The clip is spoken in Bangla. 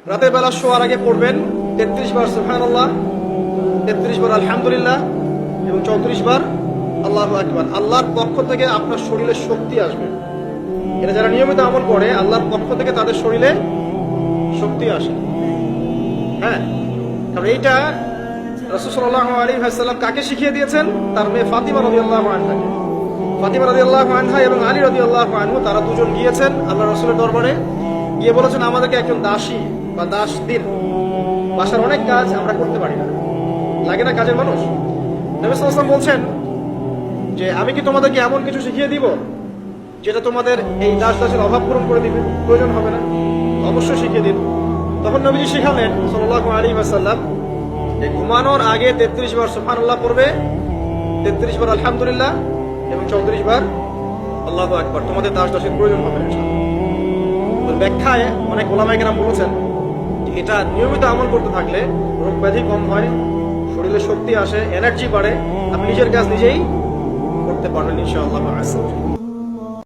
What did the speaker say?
রাতের বেলা শোয়ার আগে পড়বেন 33 বার সুবহানাল্লাহ, 33 বার আলহামদুলিল্লাহ এবং 34 বার আল্লাহু আকবার। আল্লাহর পক্ষ থেকে আপনার শরীরে শক্তি আসবে। এটা যারা নিয়মিত আমল করে আল্লাহর পক্ষ থেকে তাদের শরীরে শক্তি আসে। হ্যাঁ, কারণ এইটা রাসূল সাল্লাল্লাহু আলাইহি ওয়াসাল্লাম কাকে শিখিয়ে দিয়েছেন? তার মেয়ে ফাতিমা রাদিয়াল্লাহু আনহাকে। ফাতিমা রাদিয়াল্লাহু আনহা এবং আলী রাদিয়াল্লাহু আনহু তারা দুজন গিয়েছেন আল্লাহ রাসূলের দরবারে, গিয়ে বলেছেন আমাদেরকে একজন দাসী বা দাস দিন, বাসার অনেক কাজ আমরা করতে পারি না, লাগে না কাজের মানুষ। নবী সাল্লাল্লাহু আলাইহি ওয়াসাল্লাম বলছেন যে আমি কি তোমাদেরকে এমন কিছু শিখিয়ে দিব যেটা তোমাদের এই দাস দাসের অভাব পূরণ করে দিবে, প্রয়োজন হবে না? অবশ্যই শিখিয়ে দিন। তখন নবীজি শিখালেন সাল্লাল্লাহু আলাইহি ওয়াসাল্লাম যে ঘুমানোর আগে 33 বার সুবহানাল্লাহ পড়বে, 33 বার আলহামদুলিল্লাহ এবং 34 বার আল্লাহু আকবার। তোমাদের দাস দাসের প্রয়োজন হবে না। ব্যাখ্যায় অনেক ওলামায়ে কেরাম বলেছেন যে এটা নিয়মিত আমল করতে থাকলে রোগ ব্যাধি কম হয়, শরীরে শক্তি আসে, এনার্জি বাড়ে, আপনি নিজের কাজ নিজেই করতে পারবেন ইনশাআল্লাহ।